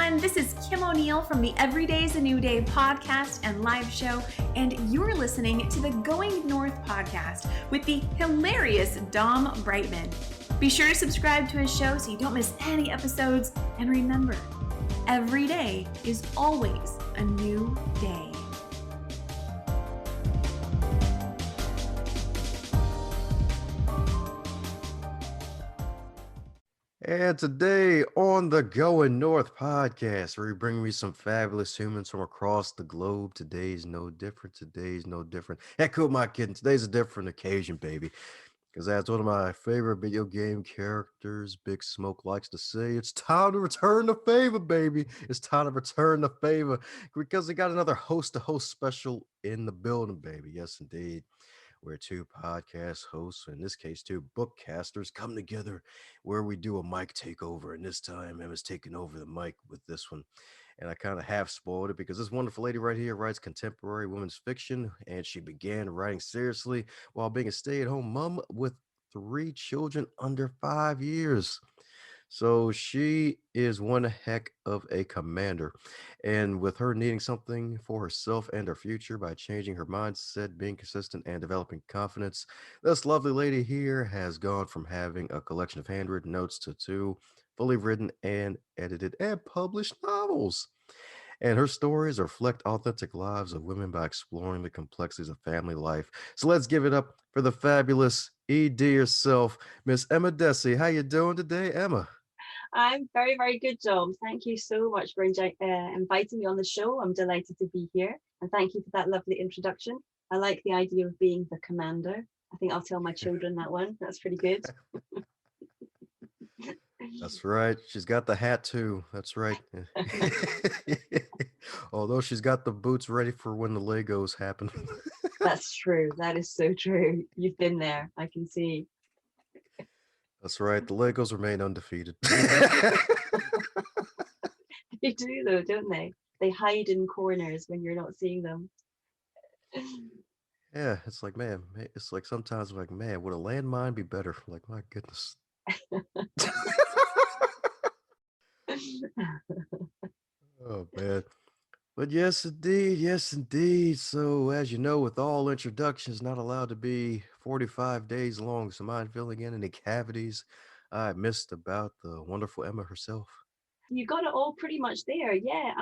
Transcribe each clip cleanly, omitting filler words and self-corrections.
everyone. This is Kim O'Neill from the Every Day's a New Day podcast and live show, and you're listening to the Going North podcast with the hilarious Dom Brightman. Be sure to subscribe to his show so you don't miss any episodes, and remember, every day is always a new day. And today on the Going North podcast, we bring me some fabulous humans from across the globe. Today's no different. Heck, who am I kidding? Today's a different occasion, baby. Because that's one of my favorite video game characters, Big Smoke, likes to say. It's time to return the favor, baby. It's time to return the favor. Because we got another host-to-host special in the building, baby. Yes, indeed. Where two podcast hosts, in this case, two bookcasters, come together where we do a mic takeover. And this time, Emma's taking over the mic with this one. And I kind of half spoiled it because this wonderful lady right here writes contemporary women's fiction. And she began writing seriously while being a stay at home mom with 3 children under 5 years. So she is one heck of a commander. And with her needing something for herself and her future by changing her mindset, being consistent, and developing confidence, this lovely lady here has gone from having a collection of handwritten notes to 2 fully written and edited and published novels. And her stories reflect authentic lives of women by exploring the complexities of family life. So let's give it up for the fabulous ED herself, Miss Emma Dhesi. How you doing today, Emma? I'm very, very good, Dom. Thank you so much for inviting me on the show. I'm delighted to be here. And thank you for that lovely introduction. I like the idea of being the commander. I think I'll tell my children that one. That's pretty good. That's right. She's got the hat too. That's right. Although she's got the boots ready for when the Legos happen. That's true. That is so true. You've been there. I can see. That's right. The Legos remain undefeated. They do though, don't they? They hide in corners when you're not seeing them. Yeah, it's like, man, it's like sometimes like, man, would a landmine be better? Like, my goodness. Oh, man. But yes, indeed. Yes, indeed. So, as you know, with all introductions not allowed to be 45 days long, so mind filling in any cavities I missed about the wonderful Emma herself. You got it all pretty much there. Yeah,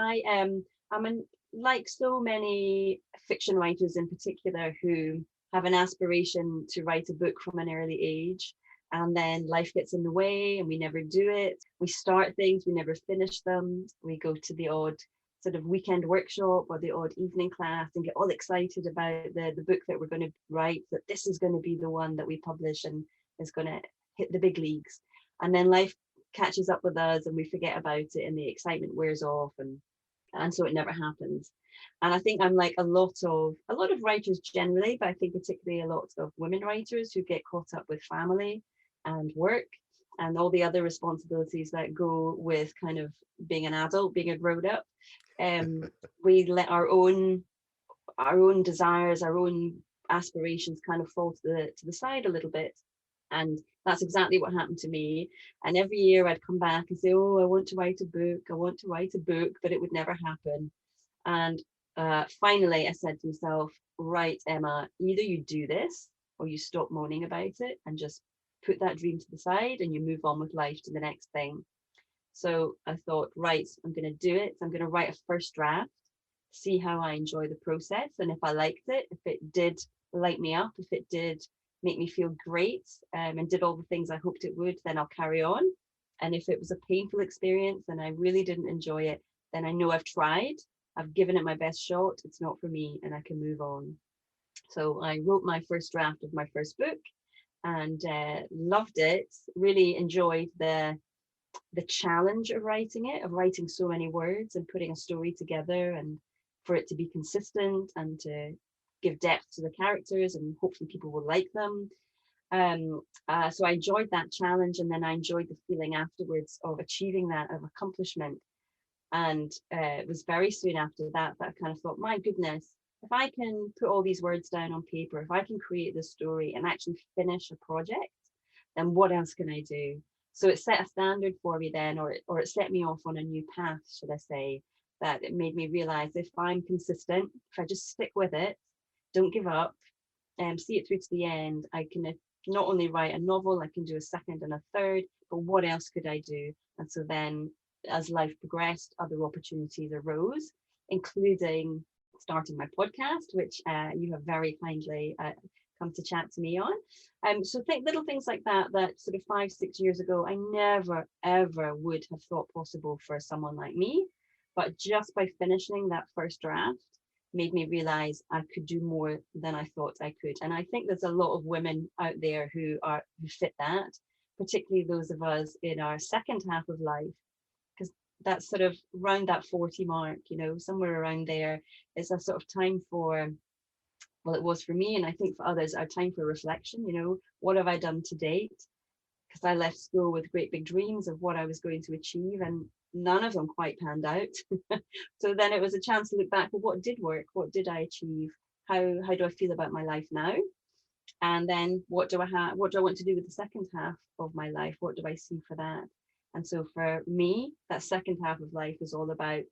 like so many fiction writers in particular who have an aspiration to write a book from an early age, and then life gets in the way and we never do it. We start things, we never finish them. We go to the odd sort of weekend workshop or the odd evening class and get all excited about the book that we're going to write, that this is going to be the one that we publish and is going to hit the big leagues. And then life catches up with us and we forget about it and the excitement wears off, and so it never happens. And I think I'm like a lot of writers generally, but I think particularly a lot of women writers who get caught up with family and work and all the other responsibilities that go with kind of being an adult, being a grown up. We let our own desires, our own aspirations kind of fall to the side a little bit. And that's exactly what happened to me. And every year I'd come back and say, oh, I want to write a book, but it would never happen. And finally I said to myself, right, Emma, either you do this or you stop moaning about it and just put that dream to the side and you move on with life to the next thing. So I thought, right, I'm going to do it. I'm going to write a first draft, see how I enjoy the process. And if I liked it, if it did light me up, if it did make me feel great and did all the things I hoped it would, then I'll carry on. And if it was a painful experience and I really didn't enjoy it, then I know I've tried, I've given it my best shot, it's not for me, and I can move on. So I wrote my first draft of my first book and loved it, really enjoyed the challenge of writing it, of writing so many words and putting a story together, and for it to be consistent and to give depth to the characters and hopefully people will like them. So I enjoyed that challenge, and then I enjoyed the feeling afterwards of achieving that, of accomplishment. And it was very soon after that that I kind of thought, my goodness, if I can put all these words down on paper, if I can create this story and actually finish a project, then what else can I do? So it set a standard for me then, or it set me off on a new path, should I say, that it made me realize if I'm consistent, if I just stick with it, don't give up, and see it through to the end, I can not only write a novel, I can do a second and a third, but what else could I do? And so then as life progressed, other opportunities arose, including starting my podcast, which you have very kindly come to chat to me on. So think little things like that, that sort of 5-6 years ago, I never, ever would have thought possible for someone like me. But just by finishing that first draft made me realize I could do more than I thought I could. And I think there's a lot of women out there who fit that, particularly those of us in our second half of life, because that's sort of around that 40 mark, somewhere around there is a sort of time for, well, it was for me, and I think for others, a time for reflection. What have I done to date? Because I left school with great big dreams of what I was going to achieve, and none of them quite panned out. So then it was a chance to look back, well, what did work? What did I achieve? How do I feel about my life now? And then what do I want to do with the second half of my life? What do I see for that? And so for me, that second half of life is all about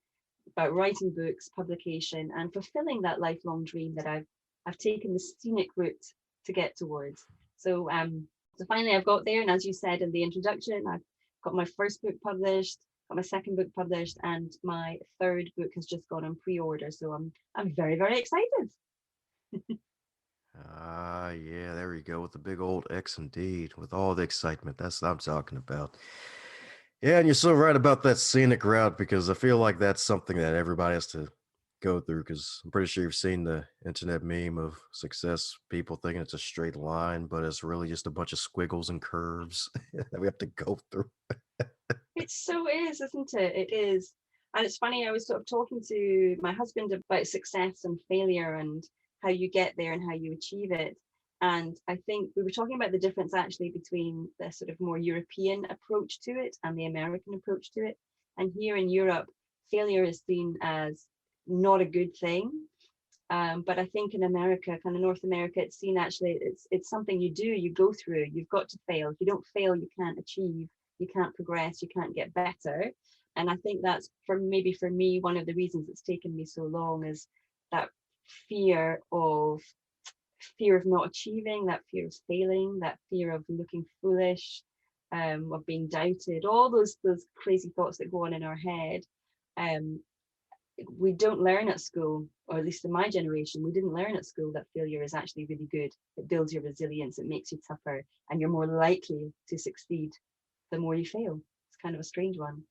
writing books, publication, and fulfilling that lifelong dream that I've taken the scenic route to get towards. So finally I've got there, and as you said in the introduction, I've got my first book published, got my second book published, and my third book has just gone on pre-order. So I'm very, very excited. Yeah, there we go, with the big old X indeed, with all the excitement. That's what I'm talking about. Yeah, and you're so right about that scenic route, because I feel like that's something that everybody has to go through, because I'm pretty sure you've seen the internet meme of success people thinking it's a straight line, but it's really just a bunch of squiggles and curves that we have to go through. It so is, isn't it? It is. And it's funny, I was sort of talking to my husband about success and failure and how you get there and how you achieve it. And I think we were talking about the difference actually between the sort of more European approach to it and the American approach to it. And here in Europe, failure is seen as not a good thing. But I think in America, kind of North America, it's seen actually, it's something you do, you go through, you've got to fail. If you don't fail, you can't achieve, you can't progress, you can't get better. And I think that's for me, one of the reasons it's taken me so long is that fear of not achieving, that fear of failing, that fear of looking foolish, of being doubted, all those crazy thoughts that go on in our head. We don't learn at school, or at least in my generation, we didn't learn at school that failure is actually really good. It builds your resilience, it makes you tougher, and you're more likely to succeed the more you fail. It's kind of a strange one.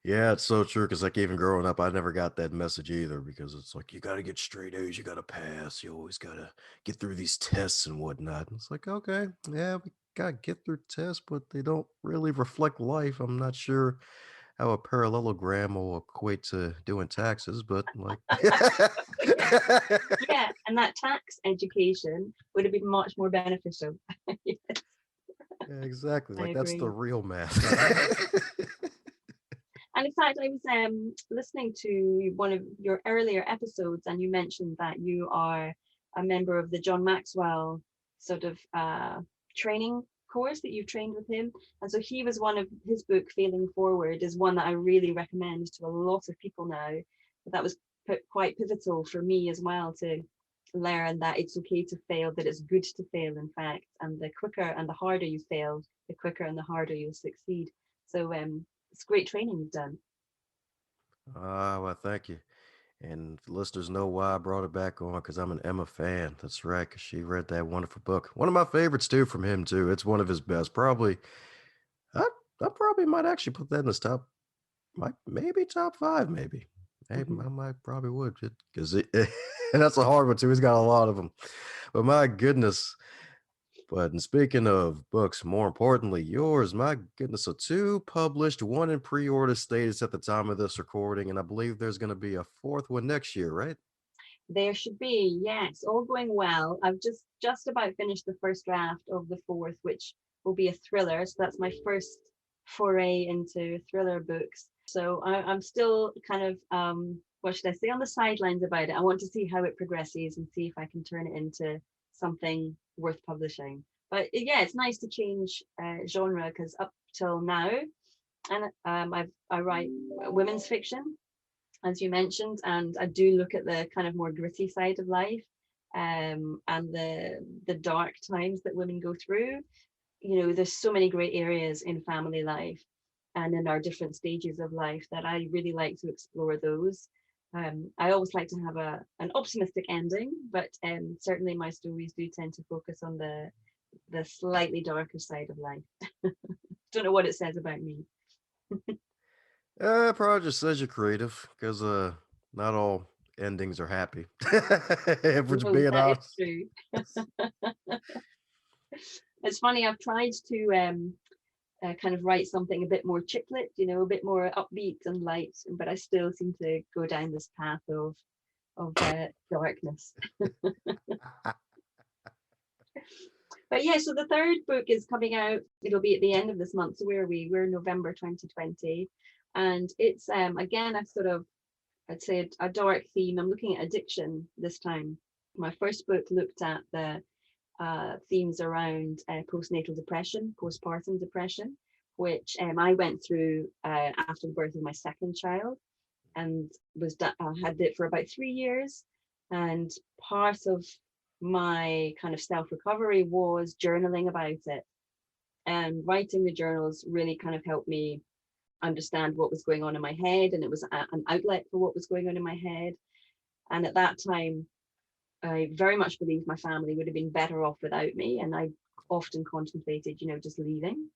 Yeah, it's so true. Because like even growing up, I never got that message either. Because it's like you got to get straight A's, you got to pass, you always got to get through these tests and whatnot. And it's like, okay, yeah, we got to get through tests, but they don't really reflect life. I'm not sure how a parallelogram will equate to doing taxes, but like, Yeah, and that tax education would have been much more beneficial. Yes, yeah, exactly. I Like that's the agree. real math. And in fact, I was listening to one of your earlier episodes, and you mentioned that you are a member of the John Maxwell sort of training course, that you've trained with him. And so he was one of his book, Failing Forward, is one that I really recommend to a lot of people now. But that was quite pivotal for me as well, to learn that it's okay to fail, that it's good to fail, in fact. And the quicker and the harder you fail, the quicker and the harder you'll succeed. So it's great training you've done. Well, thank you. And the listeners know why I brought it back on, because I'm an Emma fan. That's right, because she read that wonderful book. One of my favorites too from him too. It's one of his best. Probably, I, I probably might actually put that in his top, maybe top five, maybe. Maybe Mhm. I might probably would, because and that's a hard one too. He's got a lot of them. But my goodness. But and speaking of books, more importantly, yours, my goodness. So two published, one in pre-order status at the time of this recording, and I believe there's going to be a fourth one next year, right? There should be, yes, all going well. I've just about finished the first draft of the fourth, which will be a thriller. So that's my first foray into thriller books. So I'm still kind of what should I say, on the sidelines about it. I want to see how it progresses and see if I can turn it into something worth publishing. But yeah, it's nice to change genre, because up till now, and I write women's fiction, as you mentioned, and I do look at the kind of more gritty side of life, and the dark times that women go through. You know, there's so many great areas in family life and in our different stages of life that I really like to explore those. I always like to have an optimistic ending, but certainly my stories do tend to focus on the slightly darker side of life. Don't know what it says about me. Probably just says you're creative because not all endings are happy. If we're just No, being that is honest. true. It's funny, I've tried to kind of write something a bit more chick lit, you know, a bit more upbeat and light, but I still seem to go down this path of darkness. But yeah, so the third book is coming out. It'll be at the end of this month. So where are we? We're November 2020, and it's again a sort of, I'd say, a dark theme. I'm looking at addiction this time. My first book looked at the themes around postnatal depression, postpartum depression, which I went through after the birth of my second child, and had it for about 3 years. And part of my kind of self-recovery was journaling about it, and writing the journals really kind of helped me understand what was going on in my head, and it was an outlet for what was going on in my head. And at that time, I very much believed my family would have been better off without me, and I often contemplated, you know, just leaving.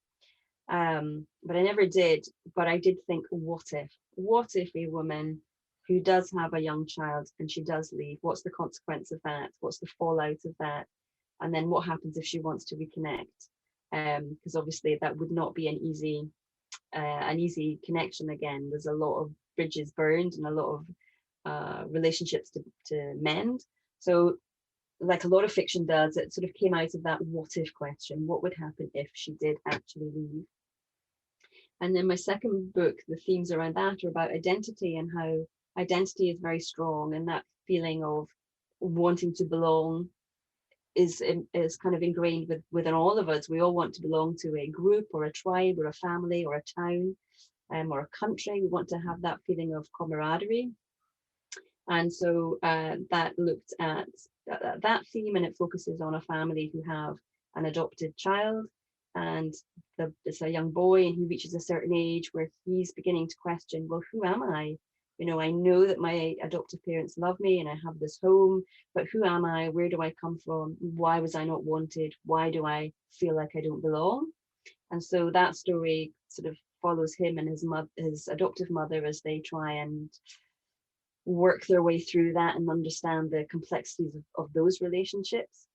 But I never did. But I did think, what if a woman who does have a young child and she does leave, what's the consequence of that? What's the fallout of that? And then what happens if she wants to reconnect? Because obviously that would not be an easy connection again. There's a lot of bridges burned and a lot of relationships to mend. So like a lot of fiction does, it sort of came out of that what if question. What would happen if she did actually leave? And then my second book, the themes around that are about identity, and how identity is very strong, and that feeling of wanting to belong is kind of ingrained within all of us. We all want to belong to a group or a tribe or a family or a town or a country. We want to have that feeling of camaraderie. And so that looked at that theme, and it focuses on a family who have an adopted child, and it's a young boy, and he reaches a certain age where he's beginning to question, well, who am I? You know, I know that my adoptive parents love me and I have this home, but who am I? Where do I come from? Why was I not wanted? Why do I feel like I don't belong? And so that story sort of follows him and his adoptive mother as they try and work their way through that and understand the complexities of those relationships.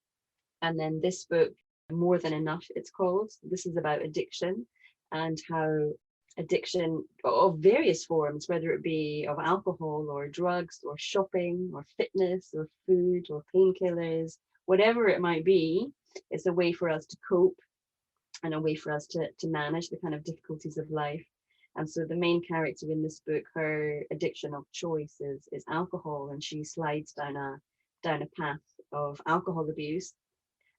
And then this book, More Than Enough, it's called. This is about addiction, and how addiction of various forms, whether it be of alcohol or drugs or shopping or fitness or food or painkillers, whatever it might be, is a way for us to cope and a way for us to manage the kind of difficulties of life. And so the main character in this book, her addiction of choice is alcohol, and she slides down a path of alcohol abuse.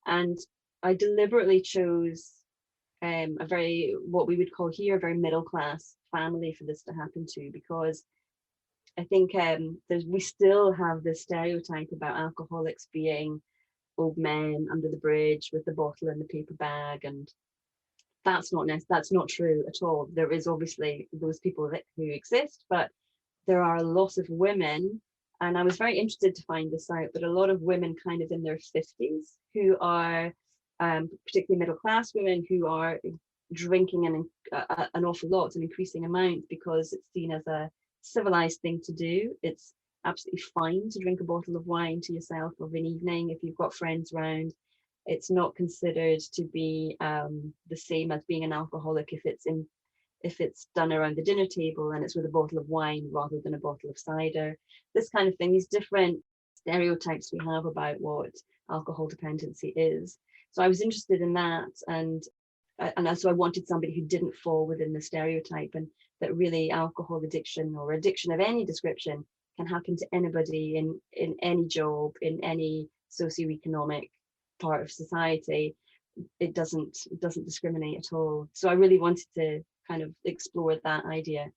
And I deliberately chose a very, what we would call here, a very middle class family for this to happen to, because I think we still have this stereotype about alcoholics being old men under the bridge with the bottle in the paper bag, and that's not true at all. There is obviously those people who exist, but there are a lot of women, and I was very interested to find this out, but a lot of women kind of in their 50s who are particularly middle class women, who are drinking an awful lot, an increasing amount, because it's seen as a civilized thing to do. It's absolutely fine to drink a bottle of wine to yourself of an evening if you've got friends around. It's not considered to be the same as being an alcoholic if it's done around the dinner table and it's with a bottle of wine rather than a bottle of cider. This kind of thing, these different stereotypes we have about what alcohol dependency is. So I was interested in that, and so I wanted somebody who didn't fall within the stereotype, and that really alcohol addiction or addiction of any description can happen to anybody in any job, in any socioeconomic part of society. it doesn't discriminate at all. So I really wanted to kind of explore that idea.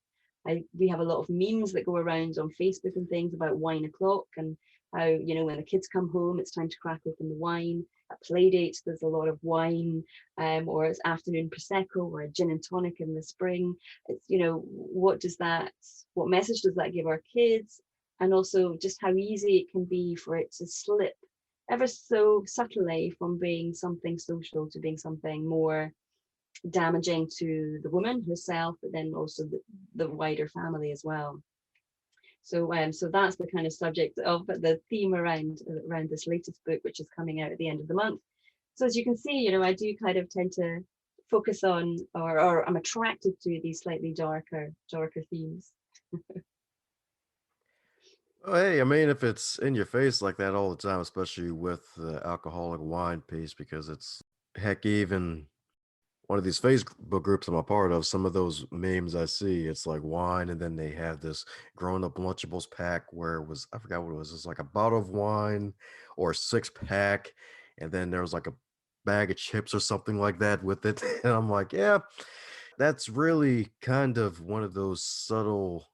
We have a lot of memes that go around on Facebook and things about wine o'clock, and how, you know, when the kids come home, it's time to crack open the wine. At play dates, there's a lot of wine, or it's afternoon prosecco or a gin and tonic in the spring. It's, you know, what message does that give our kids? And also just how easy it can be for it to slip ever so subtly from being something social to being something more damaging to the woman herself, but then also the wider family as well. So so that's the kind of subject of the theme around this latest book, which is coming out at the end of the month. So as you can see, you know, I do kind of tend to focus on, or I'm attracted to these slightly darker themes. Oh, hey, I mean, if it's in your face like that all the time, especially with the alcoholic wine piece, because it's heck, even one of these Facebook groups I'm a part of, some of those memes I see, it's like wine, and then they have this grown-up Lunchables pack where it was, I forgot what it was. It's like a bottle of wine or a six pack, and then there was like a bag of chips or something like that with it. And I'm like, yeah, that's really kind of one of those subtle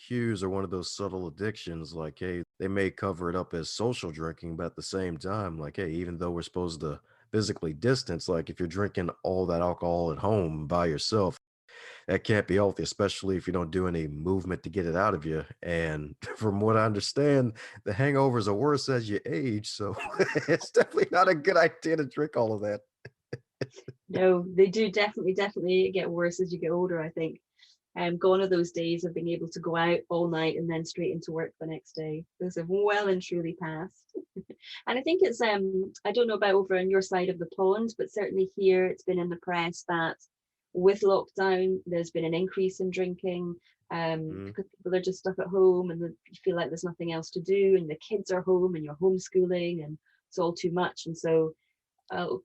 cues or one of those subtle addictions. Like, hey, they may cover it up as social drinking, but at the same time, like, hey, even though we're supposed to physically distance, like if you're drinking all that alcohol at home by yourself, that can't be healthy, especially if you don't do any movement to get it out of you. And from what I understand, the hangovers are worse as you age. So it's definitely not a good idea to drink all of that. No, they do definitely get worse as you get older, I think. Gone are those days of being able to go out all night and then straight into work the next day. Those have well and truly passed. And I think it's I don't know about over on your side of the pond, but certainly here it's been in the press that with lockdown there's been an increase in drinking, Mm. because people are just stuck at home and you feel like there's nothing else to do, and the kids are home and you're homeschooling and it's all too much. And so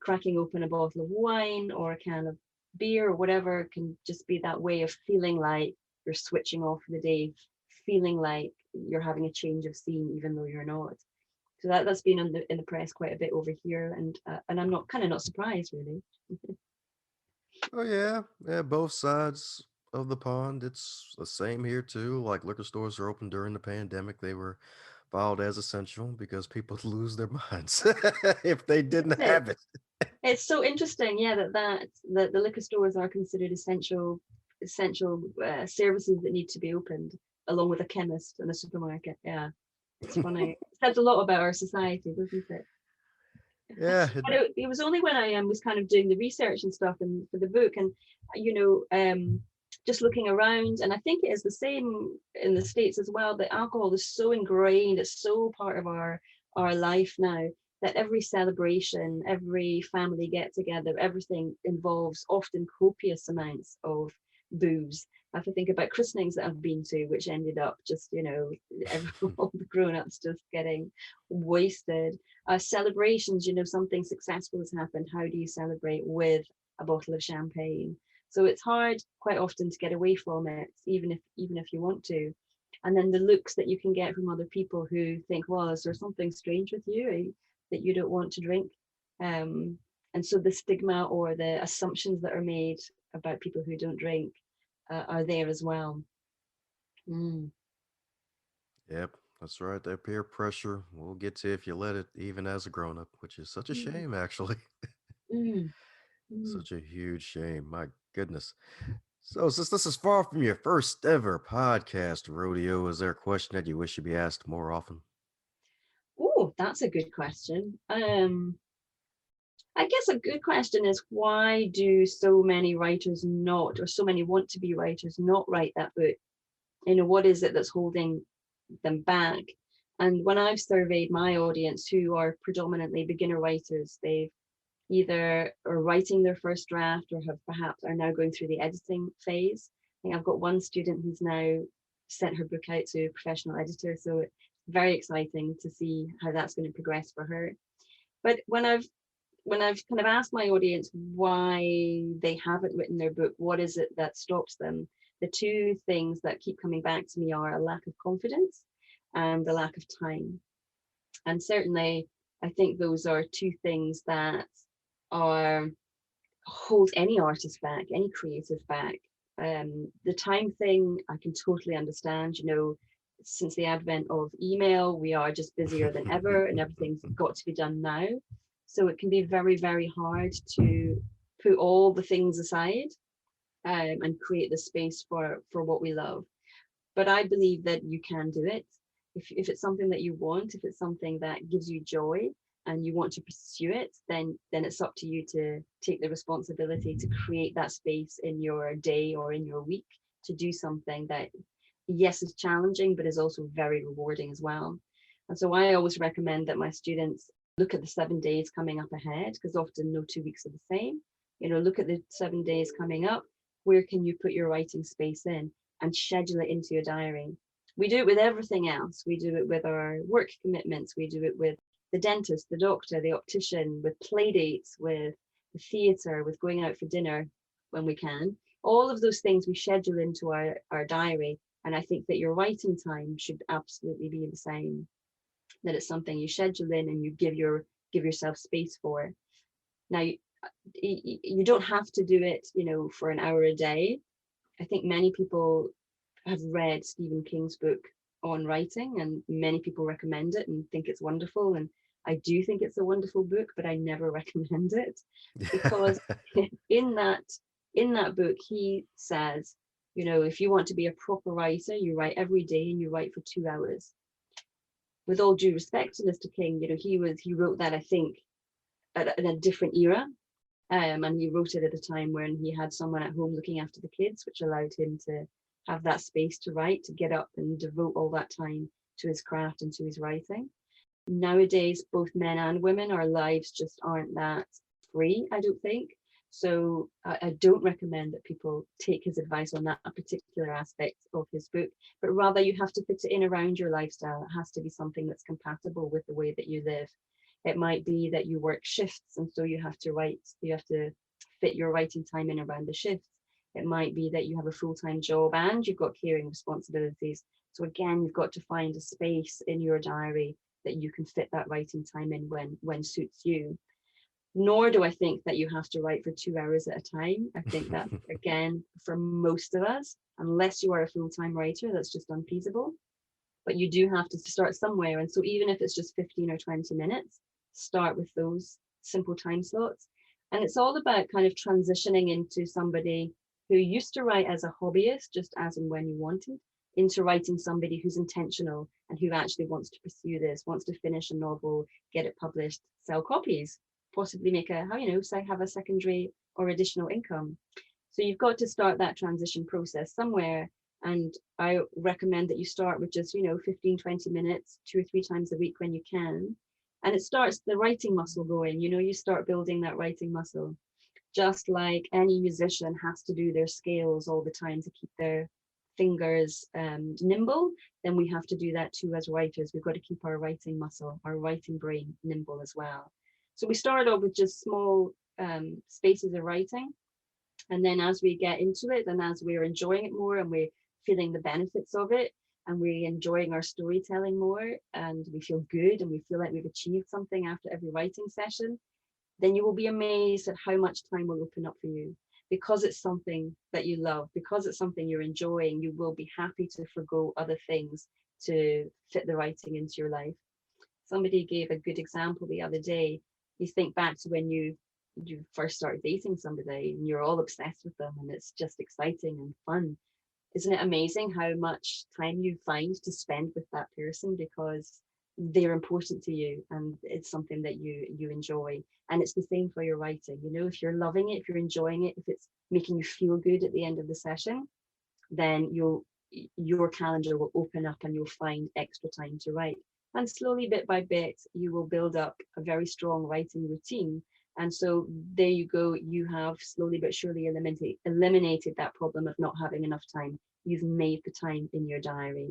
cracking open a bottle of wine or a can of beer or whatever can just be that way of feeling like you're switching off for the day, feeling like you're having a change of scene even though you're not. So that's been in the press quite a bit over here, and I'm not surprised really. Oh yeah, yeah, both sides of the pond. It's the same here too. Like liquor stores are open during the pandemic. They were filed as essential because people lose their minds if they didn't It, have it. it's so interesting, yeah, that the liquor stores are considered essential services that need to be opened along with a chemist and a supermarket. Yeah, it's funny. It says a lot about our society, doesn't it? Yeah, But it was only when I was kind of doing the research and stuff and for the book, and you know, just looking around, and I think it is the same in the States as well, that alcohol is so ingrained, it's so part of our life now, that every celebration, every family get together, everything involves often copious amounts of booze. I have to think about christenings that I've been to, which ended up just, you know, all the grown-ups just getting wasted. Celebrations, you know, something successful has happened, how do you celebrate with a bottle of champagne? So it's hard quite often to get away from it, even if you want to. And then the looks that you can get from other people who think, well, is there something strange with you that you don't want to drink? And so the stigma or the assumptions that are made about people who don't drink are there as well. Mm. yep, that's right. That peer pressure will get to you if you let it, even as a grown up, which is such a Mm. shame, actually. Mm. Mm. Such a huge shame. My goodness. So, since this is far from your first ever podcast rodeo, is there a question that you wish you'd be asked more often? Oh, that's a good question. I guess a good question is, why do so many writers not, or so many want to be writers, not write that book? You know, what is it that's holding them back? And when I've surveyed my audience, who are predominantly beginner writers, they've either are writing their first draft or have perhaps are now going through the editing phase. I think I've got one student who's now sent her book out to a professional editor, so it's very exciting to see how that's going to progress for her. But when I've kind of asked my audience why they haven't written their book, what is it that stops them? The two things that keep coming back to me are a lack of confidence and the lack of time. And certainly, I think those are two things that are hold any artist back, any creative back. The time thing, I can totally understand. Since the advent of email, we are just busier than ever, and everything's got to be done now. So it can be very, very hard to put all the things aside, and create the space for what we love. But I believe that you can do it. If it's something that you want, if it's something that gives you joy and you want to pursue it, then it's up to you to take the responsibility to create that space in your day or in your week to do something that, yes, is challenging, but is also very rewarding as well. And so I always recommend that my students look at the 7 days coming up ahead, because often no 2 weeks are the same. Look at the 7 days coming up. Where can you put your writing space in, and schedule it into your diary? We do it with everything else. We do it with our work commitments. We do it with the dentist, the doctor, the optician, with play dates, with the theatre, with going out for dinner when we can. All of those things we schedule into our diary. And I think that your writing time should absolutely be the same, that it's something you schedule in and you give yourself space for. Now, you don't have to do it, for an hour a day. I think many people have read Stephen King's book on writing, and many people recommend it and think it's wonderful. And I do think it's a wonderful book, but I never recommend it, because in that book, he says, if you want to be a proper writer, you write every day and you write for 2 hours. With all due respect to Mr. King, he wrote that, I think, in a different era. And he wrote it at a time when he had someone at home looking after the kids, which allowed him to have that space to write, to get up and devote all that time to his craft and to his writing. Nowadays, both men and women, our lives just aren't that free, I don't think. So I don't recommend that people take his advice on that particular aspect of his book, but rather you have to fit it in around your lifestyle. It has to be something that's compatible with the way that you live. It might be that you work shifts, and so you have to fit your writing time in around the shifts. It might be that you have a full-time job and you've got caring responsibilities. So again, you've got to find a space in your diary that you can fit that writing time in when suits you. Nor do I think that you have to write for 2 hours at a time. I think that, again, for most of us, unless you are a full-time writer, that's just unfeasible. But you do have to start somewhere. And so even if it's just 15 or 20 minutes, start with those simple time slots. And it's all about kind of transitioning into somebody who used to write as a hobbyist, just as and when you wanted, into writing somebody who's intentional and who actually wants to pursue this, wants to finish a novel, get it published, sell copies, possibly make have a secondary or additional income. So you've got to start that transition process somewhere. And I recommend that you start with just, 15, 20 minutes, 2 or 3 times a week when you can. And it starts the writing muscle going, you start building that writing muscle. Just like any musician has to do their scales all the time to keep their fingers nimble, then we have to do that too as writers. We've got to keep our writing muscle, our writing brain nimble as well. So we start off with just small spaces of writing. And then as we get into it and as we're enjoying it more and we're feeling the benefits of it and we're enjoying our storytelling more and we feel good and we feel like we've achieved something after every writing session, then you will be amazed at how much time will open up for you. Because it's something that you love, because it's something you're enjoying, you will be happy to forgo other things to fit the writing into your life. Somebody gave a good example the other day. You think back to when you first start dating somebody and you're all obsessed with them and it's just exciting and fun. Isn't it amazing how much time you find to spend with that person because they're important to you and it's something that you enjoy? And it's the same for your writing. If you're loving it, if you're enjoying it, if it's making you feel good at the end of the session, then your calendar will open up and you'll find extra time to write. And slowly, bit by bit, you will build up a very strong writing routine. And so there you go. You have slowly but surely eliminated that problem of not having enough time. You've made the time in your diary.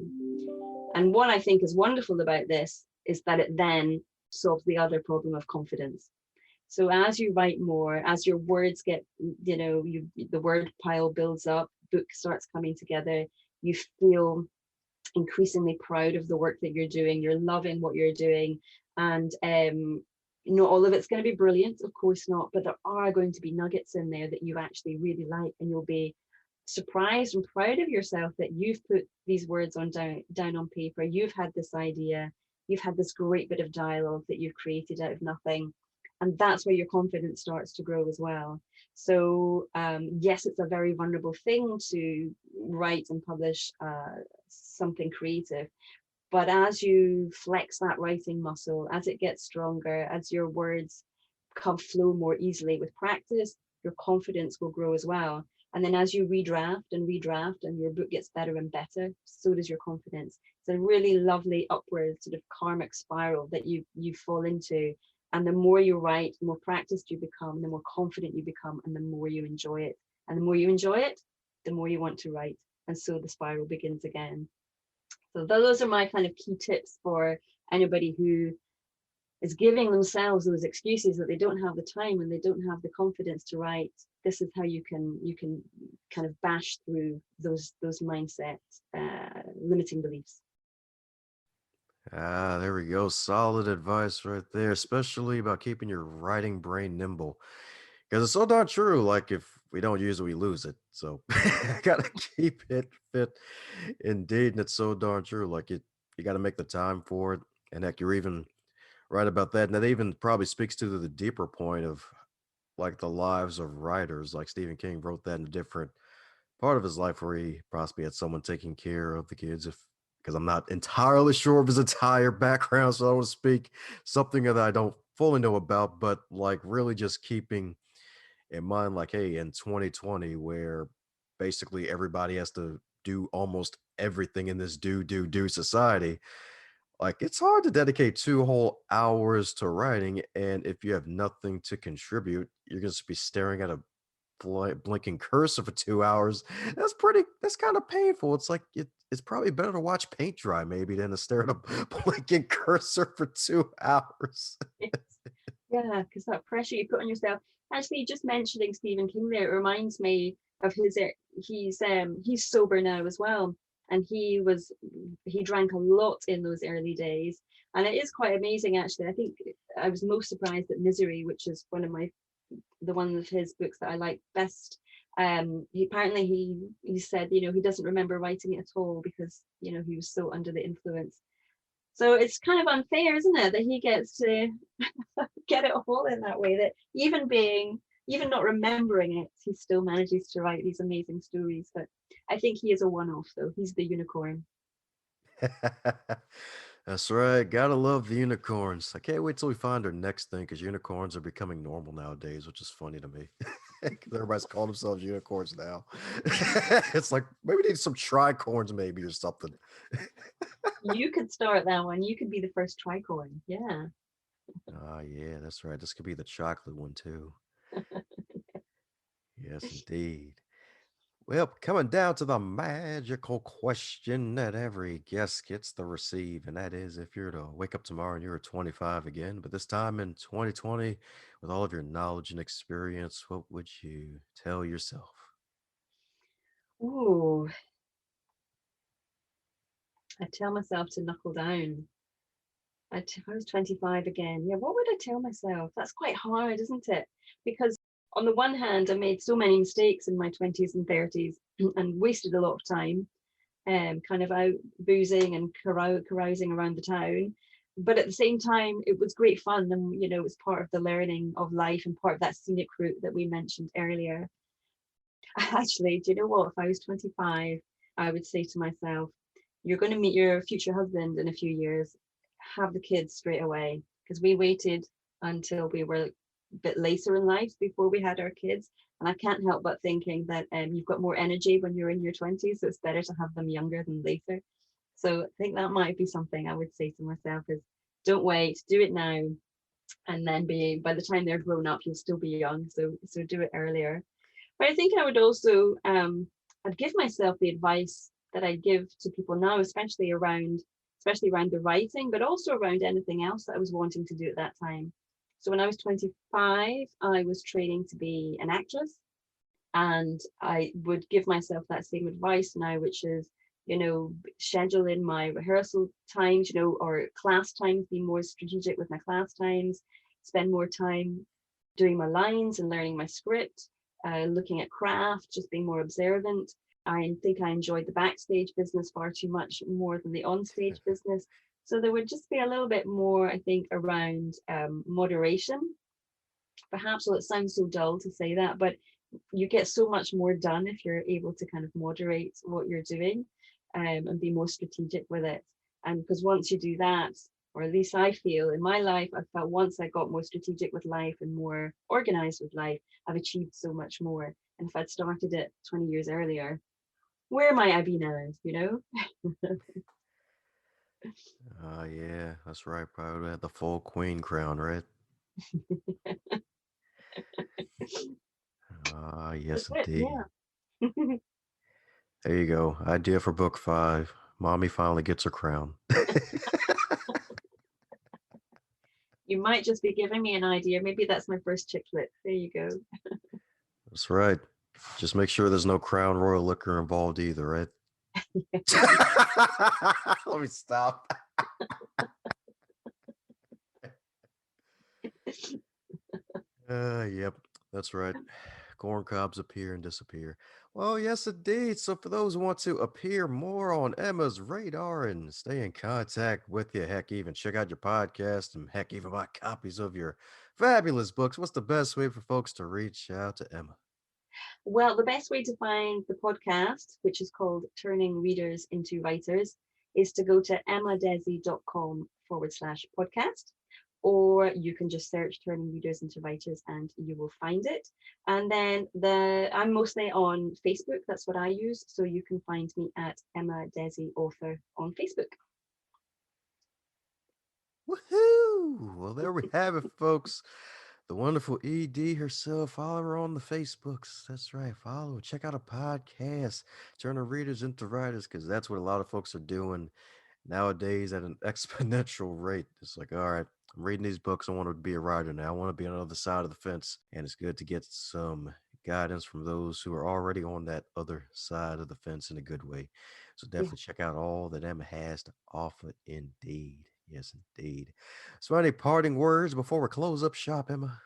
And what I think is wonderful about this is that it then solves the other problem of confidence. So as you write more, as your words get, the word pile builds up, book starts coming together, you feel increasingly proud of the work that you're doing, you're loving what you're doing, and not all of it's going to be brilliant, of course not, but there are going to be nuggets in there that you actually really like, and you'll be surprised and proud of yourself that you've put these words down on paper. You've had this idea, you've had this great bit of dialogue that you've created out of nothing, and that's where your confidence starts to grow as well. So yes, it's a very vulnerable thing to write and publish something creative, but as you flex that writing muscle, as it gets stronger, as your words flow more easily with practice, your confidence will grow as well. And then as you redraft and your book gets better and better, so does your confidence. It's a really lovely upward sort of karmic spiral that you fall into. And the more you write, the more practiced you become, the more confident you become, and the more you enjoy it. And the more you enjoy it, the more you want to write. And so the spiral begins again. So those are my kind of key tips for anybody who is giving themselves those excuses that they don't have the time and they don't have the confidence to write. This is how you can kind of bash through those mindset limiting beliefs. There we go. Solid advice right there, especially about keeping your writing brain nimble. Because it's so darn true. Like, if we don't use it, we lose it. So gotta keep it fit. Indeed. And it's so darn true. Like, you gotta make the time for it. And heck, you're even right about that. And that even probably speaks to the deeper point of like the lives of writers. Like Stephen King wrote that in a different part of his life where he possibly had someone taking care of the kids, if because I'm not entirely sure of his entire background, so I don't speak something that I don't fully know about, but like really just keeping in mind, like, hey, in 2020, where basically everybody has to do almost everything in this do society, like it's hard to dedicate 2 whole hours to writing, and if you have nothing to contribute, you're going to be staring at a blinking cursor for 2 hours. That's kind of painful. It's like it's probably better to watch paint dry maybe than to stare at a blinking cursor for 2 hours. Yeah, because that pressure you put on yourself. Actually, just mentioning Stephen King there, it reminds me of he's sober now as well, and he drank a lot in those early days, and it is quite amazing actually. I think I was most surprised at Misery, which is one of his books that I like best. He said, he doesn't remember writing it at all because he was so under the influence. So it's kind of unfair, isn't it, that he gets to get it all in that way, that even not remembering it, he still manages to write these amazing stories. But I think he is a one-off, though. He's the unicorn. That's right. Gotta love the unicorns. I can't wait till we find our next thing because unicorns are becoming normal nowadays, which is funny to me. 'Cause everybody's calling themselves unicorns now. It's like maybe we need some tricorns, maybe, or something. You could start that one. You could be the first tricorn. Yeah. Oh, yeah, that's right. This could be the chocolate one too. Yes, indeed. Well, coming down to the magical question that every guest gets to receive, and that is if you're to wake up tomorrow and you're 25 again, but this time in 2020, with all of your knowledge and experience, what would you tell yourself? Ooh, I tell myself to knuckle down. If I was 25 again, yeah, what would I tell myself? That's quite hard, isn't it? Because on the one hand, I made so many mistakes in my 20s and 30s and wasted a lot of time, kind of out boozing and carousing around the town. But at the same time, it was great fun, and it was part of the learning of life and part of that scenic route that we mentioned earlier. Actually, do you know what? If I was 25, I would say to myself, you're going to meet your future husband in a few years. Have the kids straight away, because we waited until we were a bit later in life before we had our kids. And I can't help but thinking that you've got more energy when you're in your 20s, so it's better to have them younger than later. So I think that might be something I would say to myself is don't wait, do it now. And then by the time they're grown up, you'll still be young. So do it earlier. But I think I would also, I'd give myself the advice that I give to people now, especially around the writing, but also around anything else that I was wanting to do at that time. So when I was 25, I was training to be an actress, and I would give myself that same advice now, which is, schedule in my rehearsal times, or class times, be more strategic with my class times, spend more time doing my lines and learning my script, looking at craft, just being more observant. I think I enjoyed the backstage business far too much more than the onstage business. So there would just be a little bit more, I think, around moderation. Perhaps, well, it sounds so dull to say that, but you get so much more done if you're able to kind of moderate what you're doing, and be more strategic with it. And because once you do that, or at least I feel in my life, I felt once I got more strategic with life and more organized with life, I've achieved so much more. And if I'd started it 20 years earlier, where might I be now, you know? Yeah, that's right. Probably had the full queen crown, right? Yes, That's it, indeed. yeah. There you go. Idea for book 5. Mommy finally gets her crown. You might just be giving me an idea. Maybe that's my first chick flick. There you go. That's right. Just make sure there's no Crown Royal liquor involved either, right? Let me stop. Yep, that's right. Corn cobs appear and disappear. Well, yes, indeed. So, for those who want to appear more on Emma's radar and stay in contact with you, heck, even check out your podcast and heck, even buy copies of your fabulous books, what's the best way for folks to reach out to Emma? Well, the best way to find the podcast, which is called Turning Readers into Writers, is to go to emmadesi.com/podcast, or you can just search Turning Readers into Writers and you will find it. And then I'm mostly on Facebook. That's what I use. So you can find me at Emma Desi Author on Facebook. Woohoo! Well, there we have it, folks. The wonderful ED herself. Follow her on the Facebooks. That's right. Follow. Check out a podcast. Turn her readers into writers, because that's what a lot of folks are doing nowadays at an exponential rate. It's like, all right, I'm reading these books. I want to be a writer now. I want to be on the other side of the fence. And it's good to get some guidance from those who are already on that other side of the fence in a good way. So Yeah. definitely check out all that Emma has to offer indeed. Yes, indeed. So any parting words before we close up shop, Emma?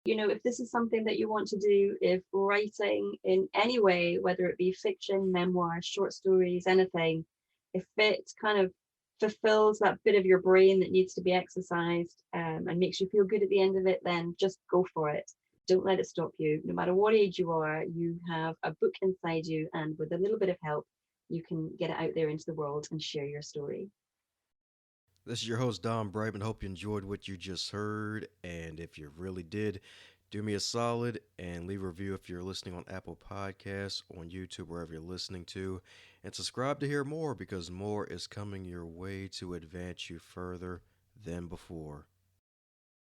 You know, if this is something that you want to do, if writing in any way, whether it be fiction, memoir, short stories, anything, if it kind of fulfills that bit of your brain that needs to be exercised, and makes you feel good at the end of it, then just go for it. Don't let it stop you. No matter what age you are, you have a book inside you, and with a little bit of help, you can get it out there into the world and share your story. This is your host, Don Brightman. Hope you enjoyed what you just heard. And if you really did, do me a solid and leave a review if you're listening on Apple Podcasts, on YouTube, wherever you're listening to. And subscribe to hear more, because more is coming your way to advance you further than before.